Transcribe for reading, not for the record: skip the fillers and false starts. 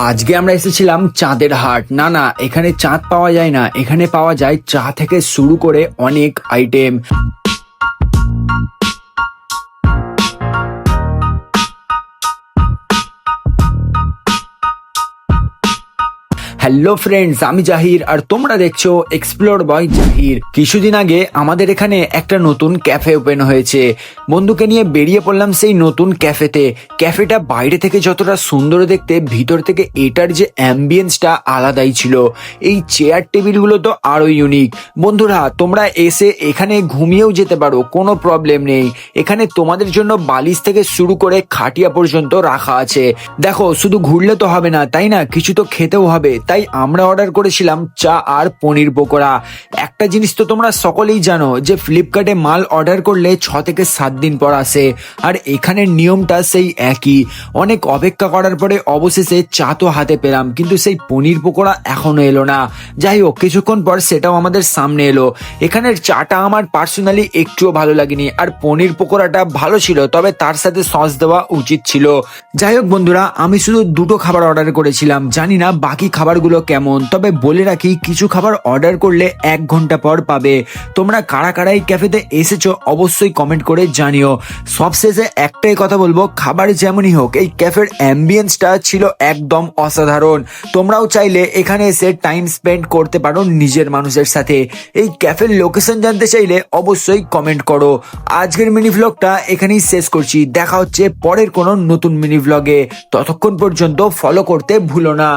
আজকে আমরা এসেছিলাম চাঁদের হাট। না না, এখানে চাঁদ পাওয়া যায় না, এখানে পাওয়া যায় চা থেকে শুরু করে অনেক আইটেম। হ্যালো ফ্রেন্ডস, আমি জাহির আর তোমরা দেখছো এক্সপ্লোর বয় জাহির। কিছুদিন আগে আমাদের এখানে একটা নতুন ক্যাফে ওপেন হয়েছে। বন্ধুকে নিয়ে বেরিয়ে পড়লাম সেই নতুন ক্যাফেতে। ক্যাফেটা বাইরে থেকে যতটা সুন্দর দেখতে, ভিতর থেকে এটার যে অ্যাম্বিয়েন্সটা আলাদাই ছিল। এই চেয়ার টেবিলগুলো তো আরো ইউনিক। বন্ধুরা, তোমরা এসে এখানে ঘুমিয়েও যেতে পারো, কোনো প্রবলেম নেই। এখানে তোমাদের জন্য বালিশ থেকে শুরু করে খাটিয়া পর্যন্ত রাখা আছে। দেখো, শুধু ঘুরলে তো হবে না, তাই না? কিছু তো খেতেও হবে। তাই আমরা অর্ডার করেছিলাম চা আর পনির পকোড়া। একটা জিনিস তো তোমরা সকলেই জানো যে ফ্লিপকার্টে মাল অর্ডার করলে 6 থেকে 7 দিন পর আসে, আর এখানের নিয়মটা সেই একই। অনেক অপেক্ষা করার পরে অবশেষে চা তো হাতে পেলাম, কিন্তু সেই পনির পকোড়া এখনো এলো না। যাই হোক, কিছুক্ষণ পর সেটাও আমাদের সামনে এলো। এখানের চাটা আমার পার্সোনালি একটুও ভালো লাগেনি, আর পনির পকোড়াটা ভালো ছিল, তবে তার সাথে সস দেওয়া উচিত ছিল। যাই হোক বন্ধুরা, আমি শুধু দুটো খাবার অর্ডার করেছিলাম, জানি না বাকি খাবারগুলো কেমন। তবে বলে রাখি, কিছু খাবার অর্ডার করলে 1 ঘন্টা পর পাবে। তোমরা কারা কারা এই ক্যাফেতে এসেছো অবশ্যই কমেন্ট করে জানিও। সবশেষে একটাই কথা বলবো, খাবার যেমনই হোক, এই ক্যাফের অ্যাম্বিয়েন্সটা ছিল একদম অসাধারণ। তোমরাও চাইলে এখানে এসে টাইম স্পেন্ড করতে পারো নিজের মানুষের সাথে। এই ক্যাফের লোকেশন জানতে চাইলে অবশ্যই কমেন্ট করো। আজকের মিনি ভ্লগটা এখানেই শেষ করছি। দেখা হচ্ছে পরের কোনো নতুন মিনি ভ্লগে। ততক্ষণ পর্যন্ত ফলো করতে ভুলো না।